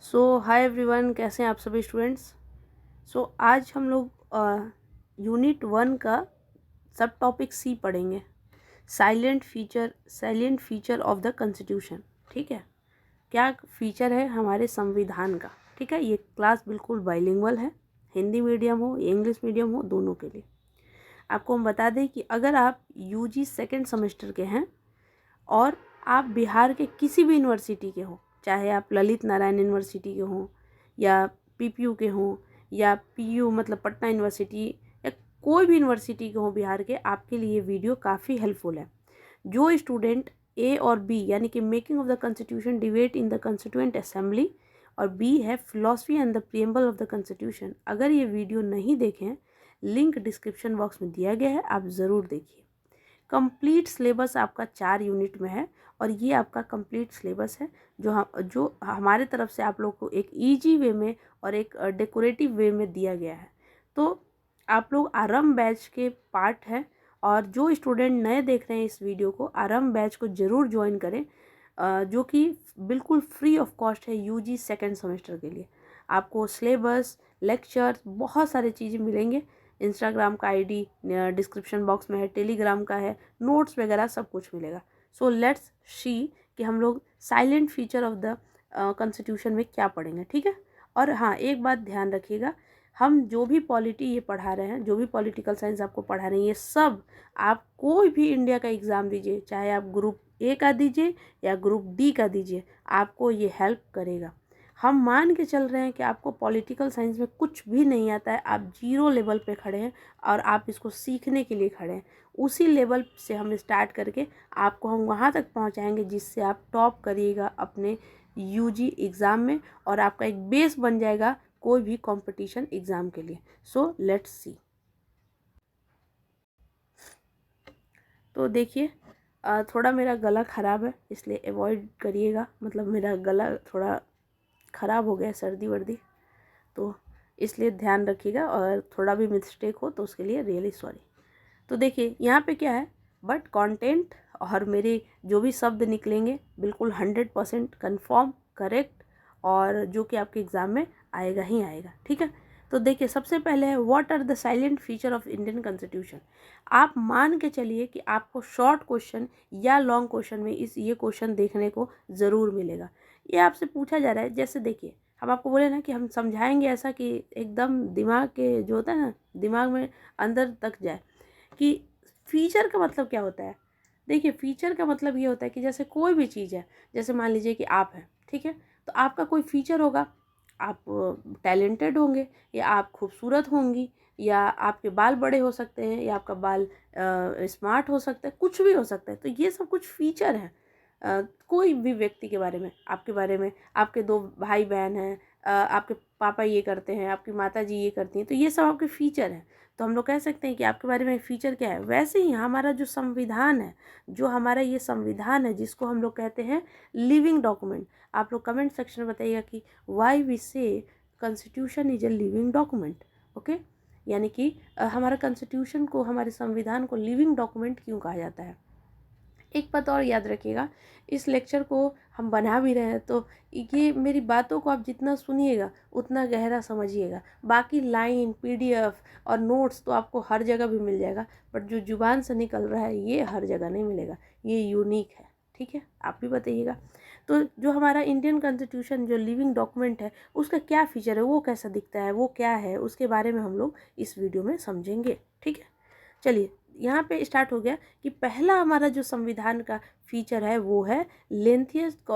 Hi everyone, कैसे हैं आप सभी स्टूडेंट्स। आज हम लोग यूनिट 1 का सब टॉपिक सी पढ़ेंगे, silent feature of the constitution. ठीक है, क्या फीचर है हमारे संविधान का। ठीक है, ये क्लास बिल्कुल बाइलिंगुअल है, हिंदी मीडियम हो इंग्लिश मीडियम हो, दोनों के लिए। आपको हम बता दें कि अगर आप यूजी सेकेंड सेमेस्टर के हैं और आप बिहार के किसी भी यूनिवर्सिटी के हो, चाहे आप ललित नारायण यूनिवर्सिटी के हों या पीपीयू के हों या पीयू मतलब पटना यूनिवर्सिटी या कोई भी यूनिवर्सिटी के हों बिहार के, आपके लिए वीडियो काफ़ी हेल्पफुल है। जो स्टूडेंट ए और बी यानी कि making of the constitution, debate in the constituent assembly, और बी है philosophy and the preamble of the constitution, अगर ये वीडियो नहीं देखें, लिंक डिस्क्रिप्शन बॉक्स में दिया गया है, आप ज़रूर देखिए। कंप्लीट सिलेबस आपका 4 यूनिट में है और ये आपका कंप्लीट सिलेबस है जो हमारे तरफ से आप लोग को एक इजी वे में और एक डेकोरेटिव वे में दिया गया है। तो आप लोग आरंभ बैच के पार्ट हैं और जो स्टूडेंट नए देख रहे हैं इस वीडियो को, आरंभ बैच को ज़रूर ज्वाइन करें, जो कि बिल्कुल फ्री ऑफ कॉस्ट है यूजी सेकेंड सेमेस्टर के लिए। आपको सिलेबस, लेक्चर्स, बहुत सारी चीज़ें मिलेंगे। इंस्टाग्राम का आईडी डिस्क्रिप्शन बॉक्स में है, टेलीग्राम का है, नोट्स वगैरह सब कुछ मिलेगा। सो लेट्स सी कि हम लोग silent feature of the constitution में क्या पढ़ेंगे। ठीक है, और हाँ, एक बात ध्यान रखिएगा, हम जो भी पॉलिटी ये पढ़ा रहे हैं, जो भी पॉलिटिकल साइंस आपको पढ़ा रहे हैं, ये सब आप कोई भी इंडिया का एग्ज़ाम दीजिए, चाहे आप ग्रुप ए का दीजिए या ग्रुप डी का दीजिए, आपको ये हेल्प करेगा। हम मान के चल रहे हैं कि आपको पॉलिटिकल साइंस में कुछ भी नहीं आता है, आप जीरो लेवल पे खड़े हैं और आप इसको सीखने के लिए खड़े हैं। उसी लेवल से हम स्टार्ट करके आपको हम वहाँ तक पहुँचाएंगे जिससे आप टॉप करिएगा अपने यूजी एग्ज़ाम में और आपका एक बेस बन जाएगा कोई भी कंपटीशन एग्ज़ाम के लिए। So let's see. तो देखिए, थोड़ा मेरा गला ख़राब है इसलिए अवॉइड करिएगा, मतलब मेरा गला थोड़ा ख़राब हो गया, सर्दी वर्दी, तो इसलिए ध्यान रखिएगा और थोड़ा भी मिस्टेक हो तो उसके लिए रियली सॉरी। तो देखिए यहाँ पे क्या है, बट कंटेंट और मेरे जो भी शब्द निकलेंगे बिल्कुल 100% कन्फर्म, करेक्ट, और जो कि आपके एग्ज़ाम में आएगा ही आएगा। ठीक है, तो देखिए सबसे पहले है what are the silent feature of Indian constitution. आप मान के चलिए कि आपको शॉर्ट क्वेश्चन या लॉन्ग क्वेश्चन में ये क्वेश्चन देखने को ज़रूर मिलेगा। ये आपसे पूछा जा रहा है, जैसे देखिए हम आपको बोले ना कि हम समझाएंगे ऐसा कि एकदम दिमाग के जो होता है ना, दिमाग में अंदर तक जाए कि फीचर का मतलब क्या होता है। देखिए फीचर का मतलब ये होता है कि जैसे कोई भी चीज़ है, जैसे मान लीजिए कि आप हैं, ठीक है, तो आपका कोई फीचर होगा, आप टैलेंटेड होंगे या आप खूबसूरत होंगी या आपके बाल बड़े हो सकते हैं या आपका बाल स्मार्ट हो सकता है, कुछ भी हो सकता है। तो ये सब कुछ फीचर है। कोई भी व्यक्ति के बारे में, आपके बारे में, आपके 2 भाई बहन हैं, आपके पापा ये करते हैं, आपकी माता जी ये करती हैं, तो ये सब आपके फीचर हैं। तो हम लोग कह सकते हैं कि आपके बारे में फीचर क्या है। वैसे ही हमारा जो संविधान है, जो हमारा ये संविधान है जिसको हम लोग कहते हैं लिविंग डॉक्यूमेंट। आप लोग कमेंट सेक्शन में बताइएगा कि वाई वी से constitution is a living document. Okay, यानी कि हमारा कॉन्स्टिट्यूशन को, हमारे संविधान को लिविंग डॉक्यूमेंट क्यों कहा जाता है। एक बात और याद रखिएगा, इस लेक्चर को हम बना भी रहे हैं तो ये मेरी बातों को आप जितना सुनिएगा उतना गहरा समझिएगा। बाकी लाइन, पीडीएफ और नोट्स तो आपको हर जगह भी मिल जाएगा, बट जो जुबान से निकल रहा है ये हर जगह नहीं मिलेगा, ये यूनिक है। ठीक है, आप भी बताइएगा। तो जो हमारा इंडियन कॉन्स्टिट्यूशन जो लिविंग डॉक्यूमेंट है, उसका क्या फीचर है, वो कैसा दिखता है, वो क्या है, उसके बारे में हम लोग इस वीडियो में समझेंगे। ठीक है, चलिए यहाँ पे स्टार्ट हो गया कि पहला हमारा जो संविधान का फीचर है वो है लेंथिएस्ट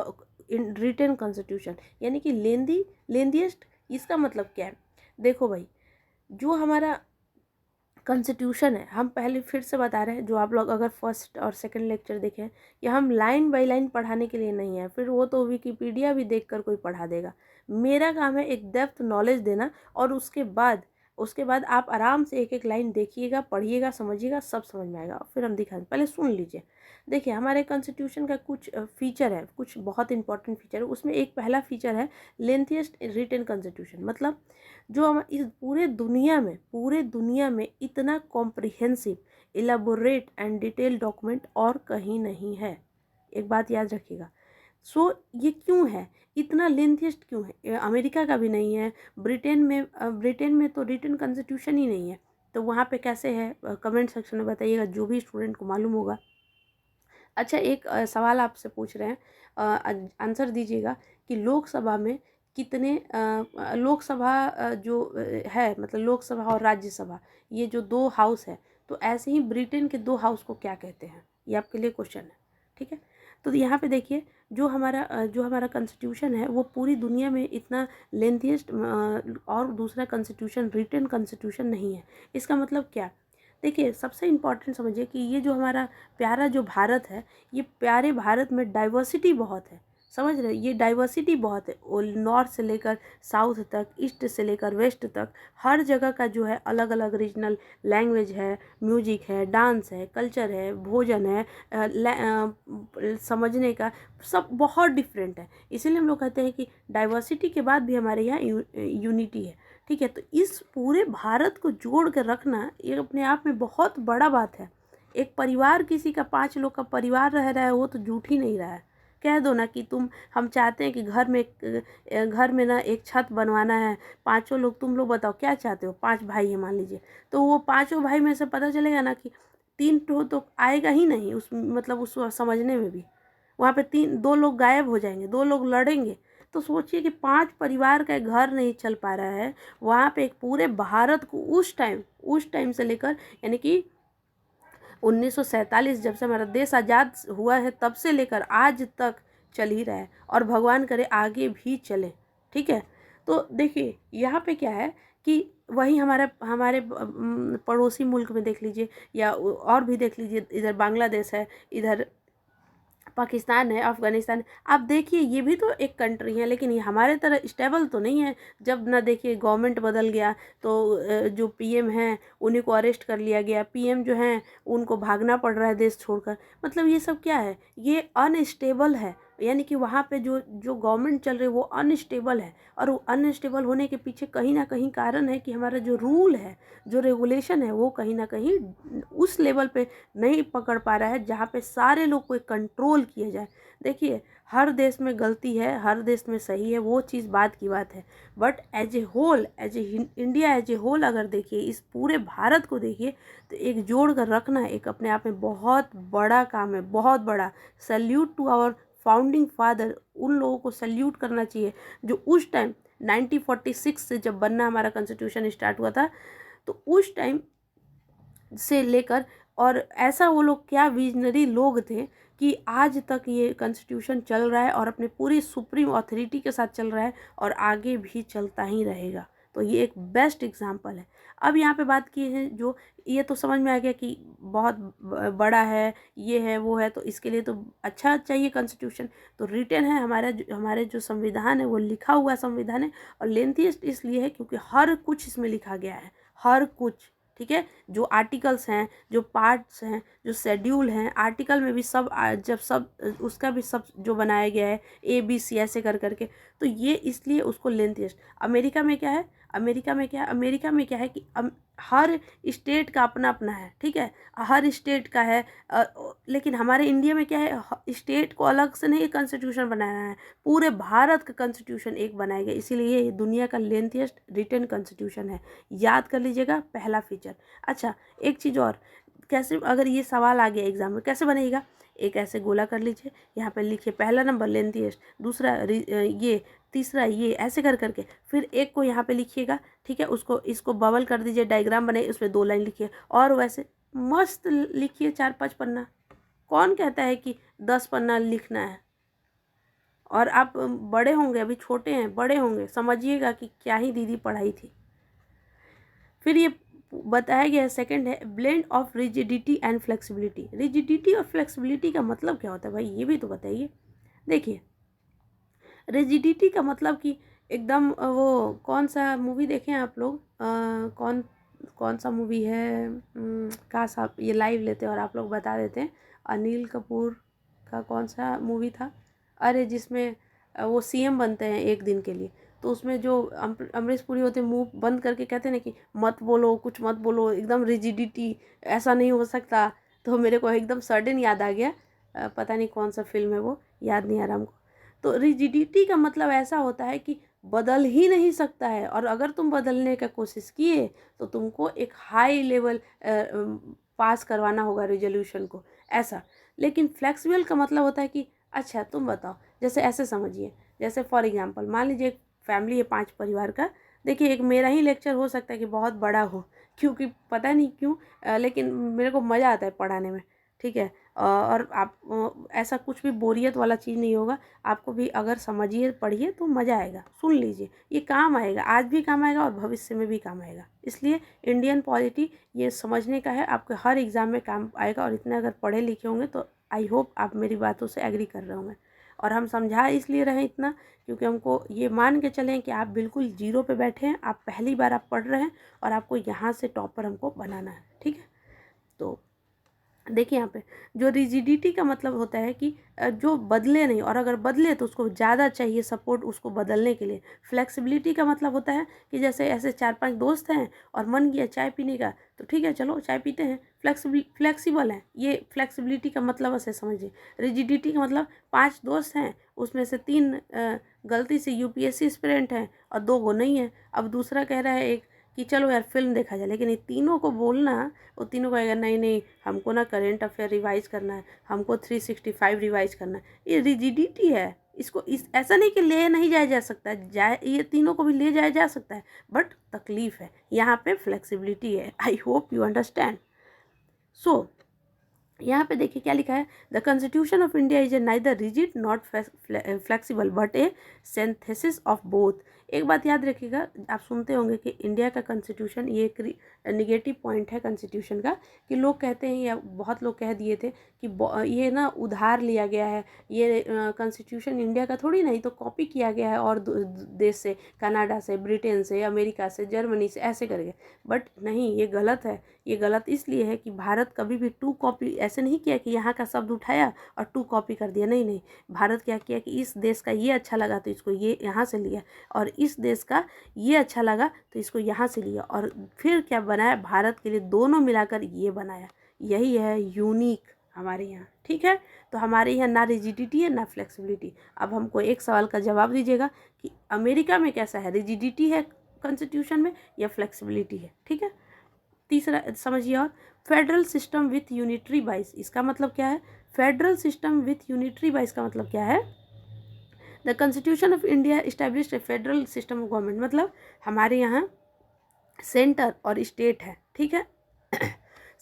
रिटन कॉन्स्टिट्यूशन, यानी कि लेंथीएस्ट। इसका मतलब क्या है, देखो भाई, जो हमारा कॉन्स्टिट्यूशन है, हम पहले फिर से बता रहे हैं, जो आप लोग अगर फर्स्ट और सेकंड लेक्चर देखें, या हम लाइन बाय लाइन पढ़ाने के लिए नहीं है, फिर वो तो विकिपीडिया भी देखकर कोई पढ़ा देगा। मेरा काम है एक डेप्थ नॉलेज देना, और उसके बाद आप आराम से एक एक लाइन देखिएगा, पढ़िएगा, समझिएगा, सब समझ में आएगा। फिर हम दिखाएंगे, पहले सुन लीजिए। देखिए हमारे कॉन्स्टिट्यूशन का कुछ फीचर है, कुछ बहुत इंपॉर्टेंट फीचर है। उसमें एक पहला फीचर है लेंथिएस्ट रिटन कॉन्स्टिट्यूशन। मतलब जो हम इस पूरे दुनिया में इतना comprehensive, elaborate and detail document और कहीं नहीं है। एक बात याद रखिएगा, सो ये क्यों है, इतना लेंथीस्ट क्यों है? अमेरिका का भी नहीं है, ब्रिटेन में तो रिटन कॉन्स्टिट्यूशन ही नहीं है, तो वहाँ पे कैसे है? कमेंट सेक्शन में बताइएगा, जो भी स्टूडेंट को मालूम होगा। अच्छा, एक सवाल आपसे पूछ रहे हैं, आंसर दीजिएगा कि लोकसभा में कितने लोकसभा जो है, मतलब लोकसभा और राज्यसभा, ये जो दो हाउस है, तो ऐसे ही ब्रिटेन के दो हाउस को क्या कहते हैं? ये आपके लिए क्वेश्चन है, ठीक है। तो यहाँ पे देखिए, जो हमारा कॉन्स्टिट्यूशन है वो पूरी दुनिया में इतना लेंथीस्ट और दूसरा कॉन्स्टिट्यूशन रिटन कॉन्स्टिट्यूशन नहीं है। इसका मतलब क्या? देखिए, सबसे इम्पॉर्टेंट समझिए कि ये जो हमारा प्यारा जो भारत है, ये प्यारे भारत में डाइवर्सिटी बहुत है, समझ रहे हैं? ये डाइवर्सिटी बहुत है, वो नॉर्थ से लेकर साउथ तक, ईस्ट से लेकर वेस्ट तक, हर जगह का जो है अलग अलग रीजनल लैंग्वेज है, म्यूजिक है, डांस है, कल्चर है, भोजन है, समझने का सब बहुत डिफरेंट है। इसीलिए हम लोग कहते हैं कि डाइवर्सिटी के बाद भी हमारे यहाँ यूनिटी है, ठीक है। तो इस पूरे भारत को जोड़ कर रखना ये अपने आप में बहुत बड़ा बात है। एक परिवार, किसी का 5 लोग का परिवार रह रहा है, वो तो झूठ ही नहीं रहा है। कह दो ना कि हम चाहते हैं कि घर में ना एक छत बनवाना है, 5 लोग, तुम लोग बताओ क्या चाहते हो? 5 भाई है मान लीजिए, तो वो 5 भाई में से पता चलेगा ना कि 3 ठो तो आएगा ही नहीं, उस मतलब उस समझने में भी वहाँ पे 2 लोग गायब हो जाएंगे, 2 लोग लड़ेंगे। तो सोचिए कि 5 परिवार का एक घर नहीं चल पा रहा है, वहाँ पे एक पूरे भारत को उस टाइम से लेकर, यानी कि 1947 जब से हमारा देश आज़ाद हुआ है, तब से लेकर आज तक चल ही रहा है, और भगवान करे आगे भी चले, ठीक है। तो देखिए यहाँ पे क्या है कि वही हमारे हमारे पड़ोसी मुल्क में देख लीजिए, या और भी देख लीजिए, इधर बांग्लादेश है, इधर पाकिस्तान है, अफ़गानिस्तान है। आप देखिए, ये भी तो एक कंट्री है, लेकिन ये हमारे तरह स्टेबल तो नहीं है। जब ना देखिए गवर्नमेंट बदल गया तो जो पीएम हैं उन्हीं को अरेस्ट कर लिया गया, पीएम जो हैं उनको भागना पड़ रहा है देश छोड़कर। मतलब ये सब क्या है? ये अनस्टेबल है, यानी कि वहाँ पे जो जो गवर्नमेंट चल रही है वो अनस्टेबल है, और वो अनस्टेबल होने के पीछे कहीं ना कहीं कारण है कि हमारा जो रूल है, जो रेगुलेशन है, वो कहीं ना कहीं उस लेवल पे नहीं पकड़ पा रहा है जहाँ पे सारे लोग को कंट्रोल किया जाए। देखिए, हर देश में गलती है, हर देश में सही है, वो चीज़ बात की बात है, but as a whole, India as a whole अगर देखिए, इस पूरे भारत को देखिए, तो एक जोड़ कर रखना एक अपने आप में बहुत बड़ा काम है, बहुत बड़ा। Salute to our founding father, उन लोगों को सल्यूट करना चाहिए जो उस टाइम 1946 से जब बनना हमारा कॉन्स्टिट्यूशन स्टार्ट हुआ था, तो उस टाइम से लेकर, और ऐसा वो लोग क्या विजनरी लोग थे कि आज तक ये कॉन्स्टिट्यूशन चल रहा है और अपने पूरी सुप्रीम अथॉरिटी के साथ चल रहा है, और आगे भी चलता ही रहेगा। तो ये एक बेस्ट एग्जांपल है। अब यहाँ पे बात की है, जो ये तो समझ में आ गया कि बहुत बड़ा है, ये है वो है, तो इसके लिए तो अच्छा चाहिए कॉन्स्टिट्यूशन। तो रिटन है, हमारे जो संविधान है वो लिखा हुआ संविधान है, और लेंथीस्ट इसलिए है क्योंकि हर कुछ इसमें लिखा गया है, हर कुछ, ठीक है। जो आर्टिकल्स हैं, जो पार्ट्स हैं, जो शेड्यूल हैं, आर्टिकल में भी सब जब सब उसका भी सब जो बनाया गया है, ABC ऐसे कर करके, तो ये इसलिए उसको लेंथीस्ट। अमेरिका में क्या है? अमेरिका में क्या है कि हर स्टेट का अपना अपना है, ठीक है, हर स्टेट का है। लेकिन हमारे इंडिया में क्या है? स्टेट को अलग से नहीं कॉन्स्टिट्यूशन बनाया है, पूरे भारत का कॉन्स्टिट्यूशन एक बनाया गया, इसीलिए ये दुनिया का लेंथीस्ट रिटन कॉन्स्टिट्यूशन है। याद कर लीजिएगा, पहला फीचर। अच्छा, एक चीज़ और, कैसे, अगर ये सवाल आ गया एग्जाम में, कैसे बनेगा? एक ऐसे गोला कर लीजिए, यहाँ पे लिखिए पहला नंबर लेंथीस्ट, दूसरा ये, तीसरा ये, ऐसे कर करके फिर एक को यहाँ पे लिखिएगा, ठीक है। इसको बबल कर दीजिए, डायग्राम बनाइए, उसमें 2 लाइन लिखिए, और वैसे मस्त लिखिए 4-5 पन्ना। कौन कहता है कि 10 पन्ना लिखना है? और आप बड़े होंगे, अभी छोटे हैं, बड़े होंगे, समझिएगा कि क्या ही दीदी पढ़ाई थी। फिर ये बताया गया है, सेकंड है blend of rigidity and flexibility. Rigidity और फ्लेक्सिबिलिटी का मतलब क्या होता है भाई, ये भी तो बताइए। देखिए, रिजिडिटी का मतलब कि एकदम वो कौन सा मूवी देखें आप लोग, कौन सा मूवी है, काश आप ये लाइव लेते और आप लोग बता देते हैं। अनिल कपूर का कौन सा मूवी था, अरे जिसमें वो CM बनते हैं एक दिन के लिए, तो उसमें जो अमरीश पुरी होते हैं, मुंह बंद करके कहते हैं ना कि मत बोलो, कुछ मत बोलो, एकदम रिजिडिटी, ऐसा नहीं हो सकता। तो मेरे को एकदम सडन याद आ गया, पता नहीं कौन सा फिल्म है वो, याद नहीं आ रहा हमको। तो रिजिडिटी का मतलब ऐसा होता है कि बदल ही नहीं सकता है, और अगर तुम बदलने का कोशिश किए तो तुमको एक हाई लेवल पास करवाना होगा रेजोल्यूशन को, ऐसा। लेकिन फ्लेक्सिबल का मतलब होता है कि अच्छा तुम बताओ, जैसे ऐसे समझिए, जैसे फॉर एग्जांपल मान लीजिए एक फैमिली है 5 परिवार का। देखिए एक मेरा ही लेक्चर हो सकता है कि बहुत बड़ा हो, क्योंकि पता नहीं क्यों लेकिन मेरे को मज़ा आता है पढ़ाने में, ठीक है। और आप ऐसा कुछ भी बोरियत वाला चीज़ नहीं होगा, आपको भी अगर समझिए पढ़िए तो मज़ा आएगा, सुन लीजिए, ये काम आएगा, आज भी काम आएगा और भविष्य में भी काम आएगा। इसलिए इंडियन पॉलिटी ये समझने का है, आपके हर एग्ज़ाम में काम आएगा। और इतने अगर पढ़े लिखे होंगे तो आई होप आप मेरी बातों से एग्री कर रहे होंगे। और हम समझा इसलिए रहे इतना, क्योंकि हमको ये मान के चलें कि आप बिल्कुल जीरो पे बैठे हैं, आप पहली बार आप पढ़ रहे हैं और आपको यहाँ से टॉपर हमको बनाना है, ठीक है। तो देखिए यहाँ पे जो रिजिडिटी का मतलब होता है कि जो बदले नहीं, और अगर बदले तो उसको ज़्यादा चाहिए सपोर्ट उसको बदलने के लिए। फ्लेक्सिबिलिटी का मतलब होता है कि जैसे ऐसे 4-5 दोस्त हैं और मन किया चाय पीने का, तो ठीक है चलो चाय पीते हैं, फ्लेक्सिबल है। ये फ्लेक्सिबिलिटी का मतलब ऐसे समझिए। रिजिडिटी का मतलब 5 दोस्त हैं, उसमें से 3 गलती से यूपीएससी एस्पिरेंट हैं और 2 को नहीं है। अब दूसरा कह रहा है एक कि चलो यार फिल्म देखा जाए, लेकिन ये तीनों को बोलना, वो तीनों कहेगा नहीं नहीं हमको ना करेंट अफेयर रिवाइज करना है, हमको 365 रिवाइज करना है। ये रिजिडिटी है। इसको इस ऐसा नहीं कि ले नहीं जाया जा सकता है, जाए ये तीनों को भी ले जाया जा सकता है, बट तकलीफ है, यहाँ पे फ्लेक्सिबिलिटी है। I hope you understand. So यहाँ पे देखिए क्या लिखा है, the constitution of India is a neither rigid not flexible but a synthesis of both. एक बात याद रखिएगा, आप सुनते होंगे कि इंडिया का कॉन्स्टिट्यूशन, ये एक निगेटिव पॉइंट है कॉन्स्टिट्यूशन का, कि लोग कहते हैं या बहुत लोग कह दिए थे कि ये ना उधार लिया गया है, ये कॉन्स्टिट्यूशन इंडिया का थोड़ी नहीं, तो कॉपी किया गया है और देश से, कनाडा से, ब्रिटेन से, अमेरिका से, जर्मनी से, ऐसे करके। बट नहीं, ये गलत है। ये गलत इसलिए है कि भारत कभी भी टू कॉपी ऐसे नहीं किया कि यहाँ का शब्द उठाया और टू कॉपी कर दिया, नहीं नहीं। भारत क्या किया कि इस देश का ये अच्छा लगा तो इसको ये यहाँ से लिया, और इस देश का ये अच्छा लगा तो इसको यहाँ से लिया, और फिर क्या बनाया, भारत के लिए दोनों मिलाकर ये बनाया। यही है यूनिक हमारे यहाँ, ठीक है। तो हमारे यहाँ ना रिजिडिटी है ना फ्लेक्सिबिलिटी। अब हमको एक सवाल का जवाब दीजिएगा कि अमेरिका में कैसा है, रिजिडिटी है कॉन्स्टिट्यूशन में या फ्लेक्सिबिलिटी है, ठीक है। तीसरा समझिए, और फेडरल सिस्टम विथ यूनिटरी बाइस, इसका मतलब क्या है, फेडरल सिस्टम विथ यूनिटरी बाइस का मतलब क्या है, the constitution of India established A federal system of government. मतलब हमारे यहाँ सेंटर और स्टेट है, ठीक है।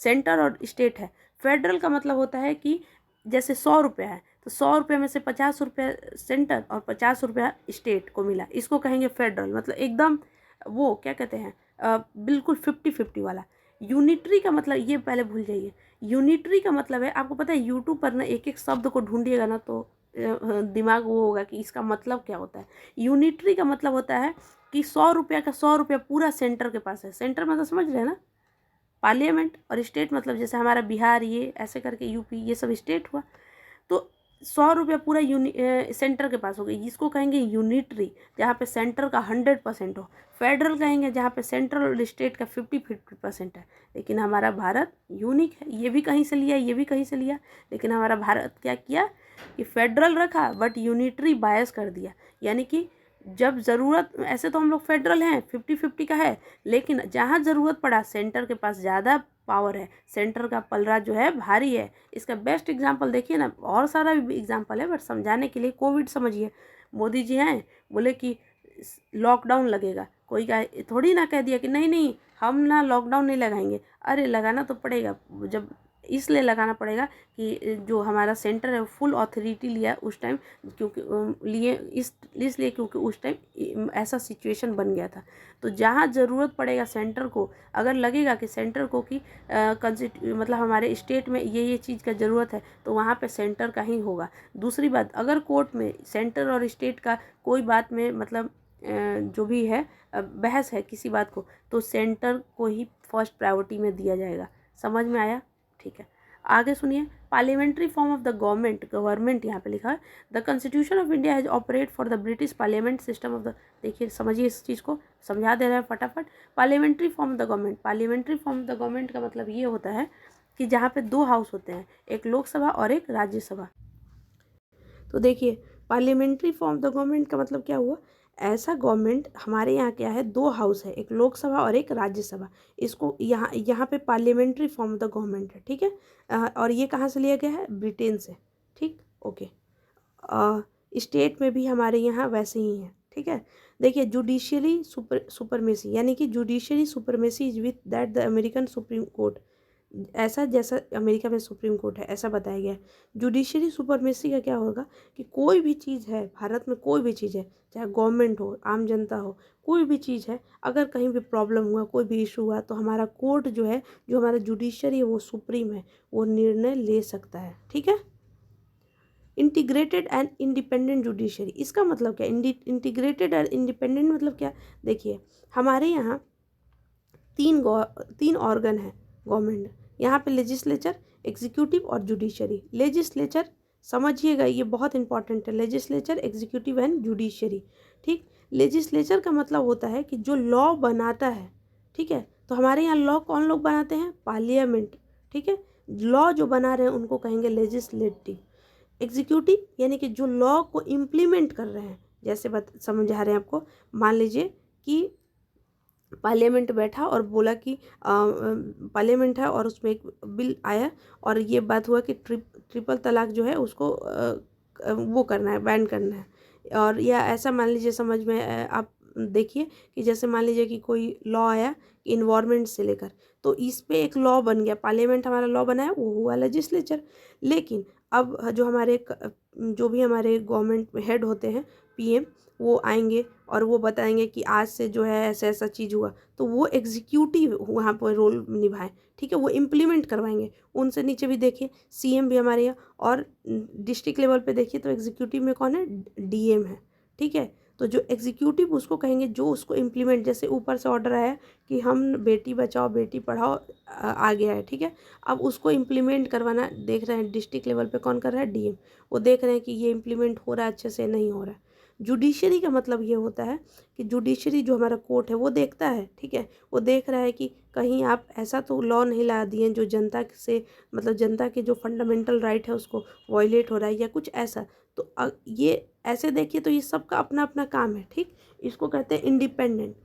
सेंटर और स्टेट है। फेडरल का मतलब होता है कि जैसे 100 रुपया है तो 100 रुपये में से 50 रुपया सेंटर और 50 रुपया स्टेट को मिला, इसको कहेंगे फेडरल। मतलब एकदम वो क्या कहते हैं, बिल्कुल 50-50 वाला। यूनिटरी का मतलब, ये पहले भूल जाइए, यूनिटरी का मतलब है, आपको पता है यूट्यूब पर ना एक एक शब्द को ढूंढिएगा ना तो दिमाग वो होगा कि इसका मतलब क्या होता है। यूनिटरी का मतलब होता है कि 100 रुपया का 100 रुपया पूरा सेंटर के पास है। सेंटर मतलब समझ रहे हैं ना, पार्लियामेंट, और स्टेट मतलब जैसे हमारा बिहार, ये ऐसे करके यूपी, ये सब स्टेट हुआ। तो 100 रुपया पूरा सेंटर के पास हो गई, इसको कहेंगे यूनिटरी, जहाँ पे सेंटर का 100% हो। फेडरल कहेंगे जहाँ पे सेंट्रल और स्टेट का 50-50% है। लेकिन हमारा भारत यूनिक है, ये भी कहीं से लिया, ये भी कहीं से लिया, लेकिन हमारा भारत क्या किया कि फेडरल रखा बट यूनिटरी बायस कर दिया। यानी कि जब ज़रूरत, ऐसे तो हम लोग फेडरल हैं, 50-50 का है, लेकिन जहाँ ज़रूरत पड़ा सेंटर के पास ज़्यादा पावर है, सेंटर का पलड़ा जो है भारी है। इसका बेस्ट एग्जांपल देखिए ना, और सारा भी एग्जांपल है बट समझाने के लिए कोविड समझिए। मोदी जी हैं, बोले कि लॉकडाउन लगेगा, कोई का थोड़ी ना कह दिया कि नहीं नहीं हम ना लॉकडाउन नहीं लगाएंगे। अरे लगाना तो पड़ेगा, जब इसलिए लगाना पड़ेगा कि जो हमारा सेंटर है फुल अथॉरिटी लिया उस टाइम, क्योंकि लिए इसलिए क्योंकि उस टाइम ऐसा सिचुएशन बन गया था। तो जहाँ ज़रूरत पड़ेगा सेंटर को, अगर लगेगा कि सेंटर को कि मतलब हमारे स्टेट में ये चीज़ का ज़रूरत है, तो वहाँ पे सेंटर का ही होगा। दूसरी बात, अगर कोर्ट में सेंटर और स्टेट का कोई बात में मतलब जो भी है बहस है किसी बात को, तो सेंटर को ही फर्स्ट प्रायोरिटी में दिया जाएगा। समझ में आया, ठीक है। आगे सुनिए, parliamentary form of the government यहाँ पे लिखा है, the constitution of India has operate for the British parliament system of the, देखिए समझिए इस चीज़ को, समझा दे रहे हैं फटाफट। Parliamentary form of the government, parliamentary form of the government का मतलब ये होता है कि जहाँ पे 2 हाउस होते हैं, एक लोकसभा और एक राज्यसभा। तो देखिए parliamentary form of the government का मतलब क्या हुआ, ऐसा गवर्नमेंट हमारे यहाँ क्या है, 2 हाउस है, एक लोकसभा और एक राज्यसभा। इसको यहाँ यहाँ पे parliamentary form of the government है, ठीक है। और ये कहाँ से लिया गया है, ब्रिटेन से, ठीक, ओके। स्टेट में भी हमारे यहाँ वैसे ही है, ठीक है। देखिए जुडिशियरी सुपरमेसी, यानी कि judiciary supremacy is with that the American supreme court, ऐसा जैसा अमेरिका में सुप्रीम कोर्ट है ऐसा बताया गया है। जुडिशियरी सुपरमेसी का क्या होगा कि कोई भी चीज़ है भारत में, कोई भी चीज़ है, चाहे गवर्नमेंट हो, आम जनता हो, कोई भी चीज़ है, अगर कहीं भी प्रॉब्लम हुआ, कोई भी इशू हुआ, तो हमारा कोर्ट जो है, जो हमारा जुडिशरी है, वो सुप्रीम है, वो निर्णय ले सकता है, ठीक है। इंटीग्रेटेड एंड इंडिपेंडेंट जुडिशरी, इसका मतलब क्या, इंटीग्रेटेड एंड इंडिपेंडेंट मतलब क्या, देखिए हमारे यहाँ तीन ऑर्गन है गवर्नमेंट, यहाँ पे लेजिस्लेचर, एग्जीक्यूटिव और जुडिशरी। लेजिस्लेचर समझिएगा, ये बहुत इंपॉर्टेंट है, लेजिस्लेचर, एग्जीक्यूटिव एंड जुडिशरी, ठीक। लेजिस्लेचर का मतलब होता है कि जो लॉ बनाता है, ठीक है। तो हमारे यहाँ लॉ कौन लोग बनाते हैं, पार्लियामेंट, ठीक है। लॉ जो बना रहे हैं उनको कहेंगे लेजिस्लेटिव। एग्जीक्यूटिव यानी कि जो लॉ को इम्प्लीमेंट कर रहे हैं, जैसे समझा रहे हैं आपको, मान लीजिए कि पार्लियामेंट बैठा और बोला कि पार्लियामेंट है और उसमें एक बिल आया और ये बात हुआ कि ट्रिपल तलाक जो है उसको वो करना है, बैन करना है। और या ऐसा मान लीजिए, समझ में आप देखिए कि जैसे मान लीजिए कि कोई लॉ आया इन्वायरमेंट से लेकर, तो इस पे एक लॉ बन गया, पार्लियामेंट हमारा लॉ बनाया, वो हुआ लेजिस्लेचर। लेकिन अब जो जो भी हमारे गवर्नमेंट में हेड होते हैं, पीएम, वो आएंगे और वो बताएंगे कि आज से जो है ऐसा ऐसा चीज़ हुआ, तो वो एग्जीक्यूटिव वहाँ पर रोल निभाएं, ठीक है, वो इम्प्लीमेंट करवाएंगे। उनसे नीचे भी देखिए सीएम भी हमारे यहाँ, और डिस्ट्रिक्ट लेवल पे देखिए तो एग्जीक्यूटिव में कौन है, डीएम है, ठीक है। तो जो एग्जीक्यूटिव उसको कहेंगे जो उसको इम्प्लीमेंट, जैसे ऊपर से ऑर्डर आया कि हम बेटी बचाओ बेटी पढ़ाओ आ गया है, ठीक है। अब उसको इम्प्लीमेंट करवाना देख रहे हैं डिस्ट्रिक्ट लेवल पे कौन कर रहा है, डीएम, वो देख रहे हैं कि ये इम्प्लीमेंट हो रहा है अच्छे से, नहीं हो रहा है। जुडिशरी का मतलब ये होता है कि जुडिशरी जो हमारा कोर्ट है वो देखता है, ठीक है, वो देख रहा है कि कहीं आप ऐसा तो लॉ नहीं ला दिए जो जनता से, मतलब जनता के जो फंडामेंटल राइट है उसको वायलेट हो रहा है या कुछ ऐसा। तो ये ऐसे देखिए तो ये सबका अपना अपना काम है, ठीक। इसको कहते हैं इंडिपेंडेंट।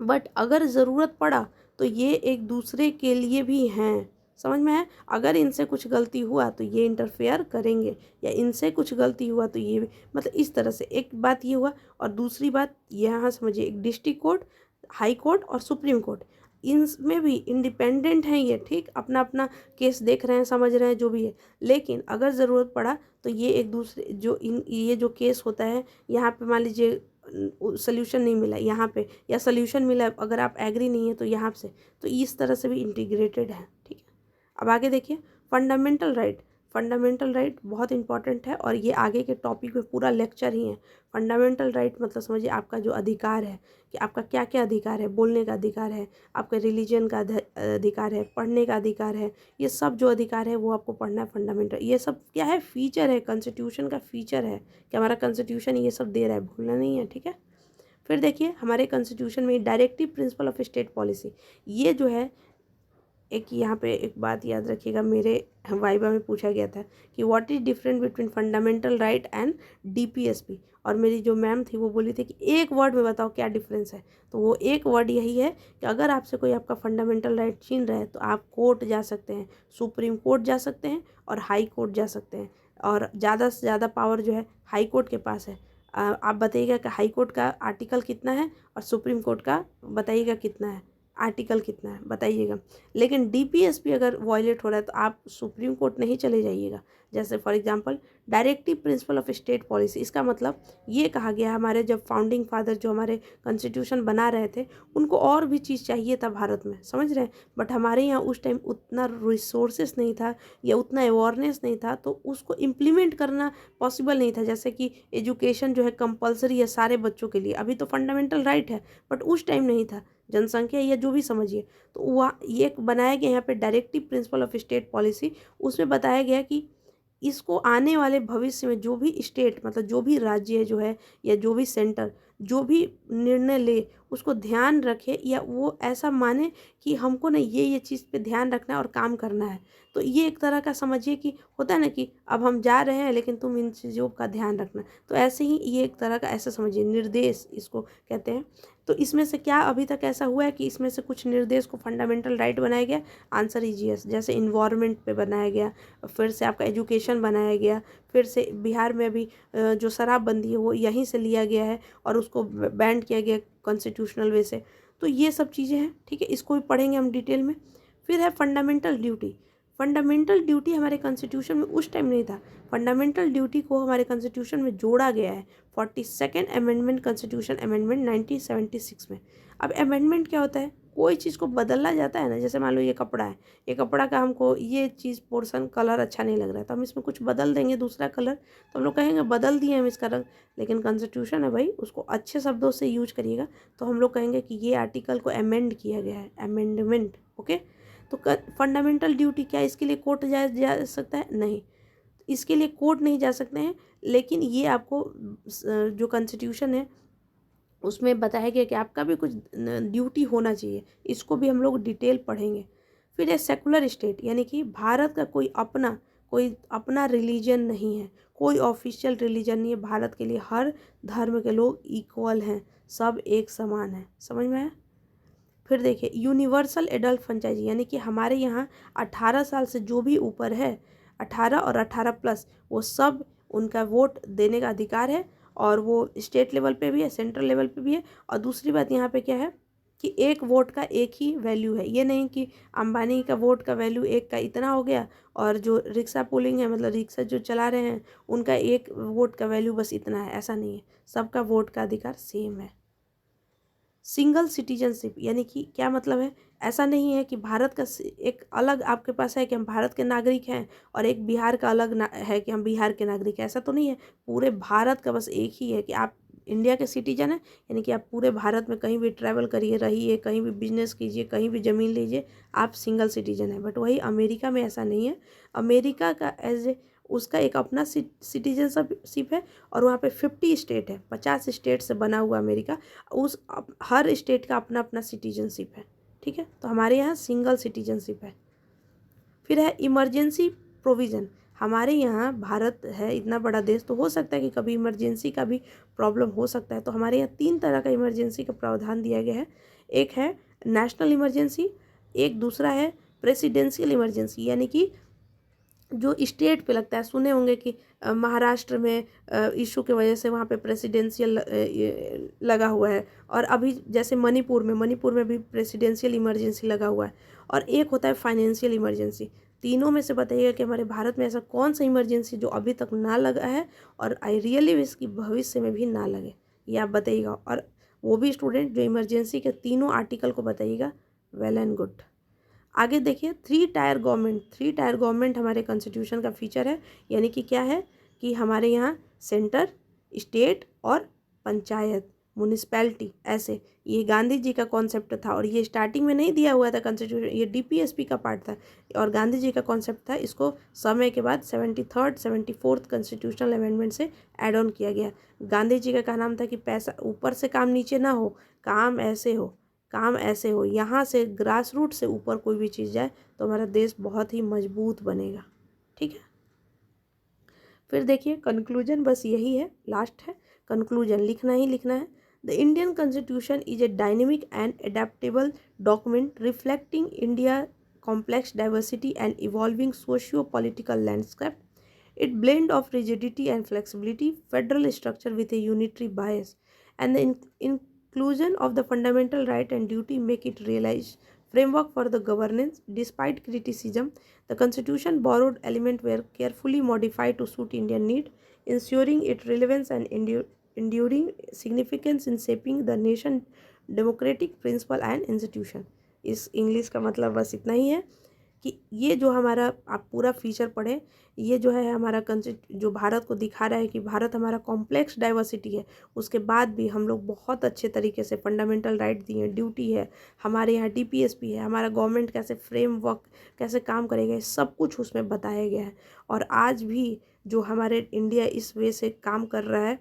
बट अगर ज़रूरत पड़ा तो ये एक दूसरे के लिए भी हैं, समझ में है। अगर इनसे कुछ गलती हुआ तो ये इंटरफेयर करेंगे, या इनसे कुछ गलती हुआ तो ये भी, मतलब इस तरह से एक बात ये हुआ। और दूसरी बात यहाँ समझिए, एक डिस्ट्रिक्ट कोर्ट, हाई कोर्ट और सुप्रीम कोर्ट, इनमें भी इंडिपेंडेंट हैं ये, ठीक, अपना अपना केस देख रहे हैं, समझ रहे हैं जो भी है। लेकिन अगर ज़रूरत पड़ा तो ये एक दूसरे ये जो केस होता है, यहाँ पे मान लीजिए सोल्यूशन नहीं मिला यहाँ पे, या सोल्यूशन मिला, अगर आप एग्री नहीं है तो यहाँ से, तो इस तरह से भी इंटीग्रेटेड है, ठीक है। अब आगे देखिए, फंडामेंटल राइट। फंडामेंटल राइट बहुत इंपॉर्टेंट है और ये आगे के टॉपिक में पूरा लेक्चर ही है। फंडामेंटल राइट मतलब समझिए आपका जो अधिकार है, कि आपका क्या क्या अधिकार है, बोलने का अधिकार है, आपका रिलीजन का अधिकार है, पढ़ने का अधिकार है, ये सब जो अधिकार है वो आपको पढ़ना है। फंडामेंटल ये सब क्या है, फीचर है, कॉन्स्टिट्यूशन का फीचर है कि हमारा कॉन्स्टिट्यूशन ये सब दे रहा है, भूलना नहीं है, ठीक है। फिर देखिए हमारे कॉन्स्टिट्यूशन में directive principle of state policy, ये जो है, एक यहाँ पे एक बात याद रखिएगा, मेरे वाइवा में पूछा गया था कि what is different between fundamental right and DPSP, और मेरी जो मैम थी वो बोली थी कि एक वर्ड में बताओ क्या डिफरेंस है। तो वो एक वर्ड यही है कि अगर आपसे कोई आपका फंडामेंटल राइट छीन रहा है तो आप कोर्ट जा सकते हैं, सुप्रीम कोर्ट जा सकते हैं और हाई कोर्ट जा सकते हैं, और ज़्यादा से ज़्यादा पावर जो है हाई कोर्ट के पास है। आप बताइएगा कि हाई कोर्ट का आर्टिकल कितना है और सुप्रीम कोर्ट का बताइएगा कितना है, आर्टिकल कितना है बताइएगा। लेकिन डीपीएसपी अगर वायलेट हो रहा है तो आप सुप्रीम कोर्ट नहीं चले जाइएगा। जैसे for example directive principle of state policy, इसका मतलब ये कहा गया हमारे जब फाउंडिंग फादर जो हमारे कॉन्स्टिट्यूशन बना रहे थे उनको और भी चीज़ चाहिए था भारत में, समझ रहे हैं। बट हमारे यहाँ उस टाइम उतना रिसोर्सेस नहीं था या उतना अवेयरनेस नहीं था, तो उसको इम्प्लीमेंट करना पॉसिबल नहीं था। जैसे कि एजुकेशन जो है कंपलसरी है सारे बच्चों के लिए, अभी तो फंडामेंटल राइट है बट उस टाइम नहीं था, जनसंख्या या जो भी समझिए। तो वह ये बनाया गया यहाँ पे directive principle of state policy, उसमें बताया गया कि इसको आने वाले भविष्य में जो भी स्टेट, मतलब जो भी राज्य जो है या जो भी सेंटर जो भी निर्णय ले उसको ध्यान रखे, या वो ऐसा माने कि हमको ना ये चीज़ पे ध्यान रखना है और काम करना है। तो ये एक तरह का समझिए कि होता है ना कि अब हम जा रहे हैं लेकिन तुम इन चीज़ों का ध्यान रखना। तो ऐसे ही ये एक तरह का, ऐसा समझिए, निर्देश इसको कहते हैं। तो इसमें से क्या अभी तक ऐसा हुआ है कि इसमें से कुछ निर्देश को फंडामेंटल राइट बनाया गया। Answer is yes. जैसे इन्वायरमेंट पे बनाया गया, फिर से आपका एजुकेशन बनाया गया, फिर से बिहार में अभी जो शराबबंदी है वो यहीं से लिया गया है और उसको बैन किया गया कॉन्स्टिट्यूशनल वे से। तो ये सब चीज़ें हैं, ठीक है, इसको भी पढ़ेंगे हम डिटेल में। फिर है फंडामेंटल ड्यूटी। फंडामेंटल ड्यूटी हमारे कॉन्स्टिट्यूशन में उस टाइम नहीं था। फंडामेंटल ड्यूटी को हमारे कॉन्स्टिट्यूशन में जोड़ा गया है 42nd अमेंडमेंट, कॉन्स्टिट्यूशन अमेंडमेंट 1976 में। अब अमेंडमेंट क्या होता है? कोई चीज़ को बदलना जाता है ना, जैसे मान लो ये कपड़ा है, ये कपड़ा का हमको ये चीज़ पोर्शन कलर अच्छा नहीं लग रहा है तो हम इसमें कुछ बदल देंगे दूसरा कलर, तो हम लोग कहेंगे बदल दिए हम इसका रंग। लेकिन कॉन्स्टिट्यूशन है भाई, उसको अच्छे शब्दों से यूज करिएगा तो हम लोग कहेंगे कि ये आर्टिकल को अमेंड किया गया है, अमेंडमेंट। ओके, तो फंडामेंटल ड्यूटी क्या इसके लिए कोर्ट जा सकता है? नहीं, इसके लिए कोर्ट नहीं जा सकते हैं। लेकिन ये आपको जो कॉन्स्टिट्यूशन है उसमें बताया गया कि आपका भी कुछ ड्यूटी होना चाहिए, इसको भी हम लोग डिटेल पढ़ेंगे। फिर है सेकुलर स्टेट, यानी कि भारत का कोई अपना रिलीजन नहीं है, कोई ऑफिशियल रिलीजन नहीं है भारत के लिए। हर धर्म के लोग इक्वल हैं, सब एक समान है। समझ में आया? फिर देखिए यूनिवर्सल एडल्ट फ्रेंचाइजी, यानी कि हमारे यहाँ 18 साल से जो भी ऊपर है, 18 और 18 प्लस, वो सब, उनका वोट देने का अधिकार है। और वो स्टेट लेवल पे भी है, सेंट्रल लेवल पे भी है। और दूसरी बात यहाँ पे क्या है कि एक वोट का एक ही वैल्यू है। ये नहीं कि अंबानी का वोट का वैल्यू एक का इतना हो गया और जो रिक्शा पुलिंग है, मतलब रिक्शा जो चला रहे हैं, उनका एक वोट का वैल्यू बस इतना है, ऐसा नहीं है। सबका वोट का अधिकार सेम है। सिंगल सिटीजनशिप, यानी कि क्या मतलब है? ऐसा नहीं है कि भारत का एक अलग आपके पास है कि हम भारत के नागरिक हैं और एक बिहार का अलग है कि हम बिहार के नागरिक हैं, ऐसा तो नहीं है। पूरे भारत का बस एक ही है कि आप इंडिया के सिटीजन हैं, यानी कि आप पूरे भारत में कहीं भी ट्रैवल करिए, रहिए, कहीं भी बिजनेस कीजिए, कहीं भी ज़मीन लीजिए, आप सिंगल सिटीजन हैं। बट वही अमेरिका में ऐसा नहीं है। अमेरिका का एज ए उसका एक अपना सिटीजनशिप है और वहाँ पे 50 स्टेट है, 50 स्टेट से बना हुआ अमेरिका। हर स्टेट का अपना अपना सिटीजनशिप है, ठीक है। तो हमारे यहाँ सिंगल सिटीजनशिप है। फिर है इमरजेंसी प्रोविज़न। हमारे यहाँ भारत है इतना बड़ा देश, तो हो सकता है कि कभी इमरजेंसी का भी प्रॉब्लम हो सकता है। तो हमारे यहाँ 3 तरह का इमरजेंसी का प्रावधान दिया गया है। एक है नेशनल इमरजेंसी, एक दूसरा है प्रेसिडेंशियल इमरजेंसी, यानी कि जो स्टेट पे लगता है। सुने होंगे कि महाराष्ट्र में इशू के वजह से वहाँ पे प्रेसिडेंशियल लगा हुआ है। और अभी जैसे मणिपुर में भी प्रेसिडेंशियल इमरजेंसी लगा हुआ है। और एक होता है फाइनेंशियल इमरजेंसी। तीनों में से बताइएगा कि हमारे भारत में ऐसा कौन सा इमरजेंसी जो अभी तक ना लगा है और आई रियली विश कि भविष्य में भी ना लगे, ये आप बताइएगा। और वो भी स्टूडेंट जो इमरजेंसी के तीनों आर्टिकल को बताइएगा। Well and good. आगे देखिए, 3 टायर गवर्नमेंट हमारे कॉन्स्टिट्यूशन का फीचर है। यानी कि क्या है कि हमारे यहाँ सेंटर, स्टेट और पंचायत, म्यूनिसपैलिटी, ऐसे। ये गांधी जी का कॉन्सेप्ट था और ये स्टार्टिंग में नहीं दिया हुआ था कॉन्स्टिट्यूशन, ये डीपीएसपी का पार्ट था और गांधी जी का कॉन्सेप्ट था। इसको समय के बाद 73rd 74th कॉन्स्टिट्यूशनल अमेंडमेंट से ऐड ऑन किया गया। गांधी जी का क्या नाम था कि पैसा ऊपर से काम नीचे ना हो, काम ऐसे हो, काम ऐसे हो, यहाँ से ग्रास रूट से ऊपर कोई भी चीज़ जाए तो हमारा देश बहुत ही मजबूत बनेगा, ठीक है। फिर देखिए कंक्लूजन, बस यही है, लास्ट है कंक्लूजन, लिखना ही लिखना है। The Indian constitution is a dynamic and adaptable document reflecting India complex diversity and evolving socio-political landscape. It blend of rigidity and flexibility, federal structure with a unitary bias, and the inclusion of the fundamental right and duty make it realize framework for the governance. Despite criticism, the constitution borrowed elements were carefully modified to suit Indian need, ensuring its relevance and enduring significance in shaping the nation democratic principle and institution. इस English का मतलब बस इतना ही है कि ये जो हमारा आप पूरा फीचर पढ़ें, ये जो है हमारा जो भारत को दिखा रहा है कि भारत हमारा कॉम्प्लेक्स डाइवर्सिटी है, उसके बाद भी हम लोग बहुत अच्छे तरीके से फंडामेंटल राइट दिए हैं, ड्यूटी है, हमारे यहाँ डीपीएसपी है, हमारा गवर्नमेंट कैसे फ्रेमवर्क कैसे काम करेगा, सब कुछ उसमें बताया गया है। और आज भी जो हमारे इंडिया इस वे से काम कर रहा है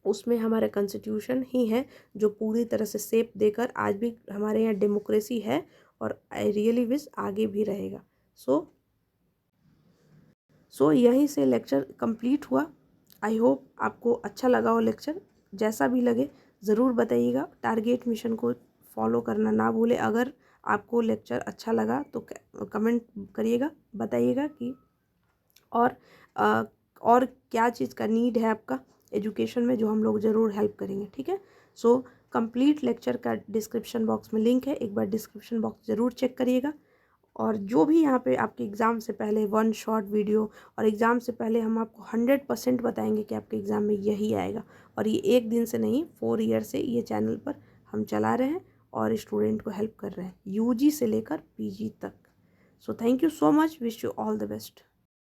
उसमें हमारा कॉन्स्टिट्यूशन ही है जो पूरी तरह से शेप देकर आज भी हमारे यहाँ डेमोक्रेसी है, और आई रियली विश आगे भी रहेगा। सो यहीं से लेक्चर कंप्लीट हुआ। आई होप आपको अच्छा लगा हो लेक्चर। जैसा भी लगे ज़रूर बताइएगा। टारगेट मिशन को फॉलो करना ना भूले। अगर आपको लेक्चर अच्छा लगा तो कमेंट करिएगा, बताइएगा कि और और क्या चीज़ का नीड है आपका एजुकेशन में, जो हम लोग ज़रूर हेल्प करेंगे। ठीक है। सो कंप्लीट लेक्चर का डिस्क्रिप्शन बॉक्स में लिंक है, एक बार डिस्क्रिप्शन बॉक्स ज़रूर चेक करिएगा। और जो भी यहाँ पे आपके एग्ज़ाम से पहले 1 शॉर्ट वीडियो, और एग्ज़ाम से पहले हम आपको 100% बताएंगे कि आपके एग्ज़ाम में यही आएगा। और ये एक दिन से नहीं, 4 ईयर से ये चैनल पर हम चला रहे हैं और स्टूडेंट को हेल्प कर रहे हैं, यूजी से लेकर पीजी तक। So thank you so much, wish you all the best.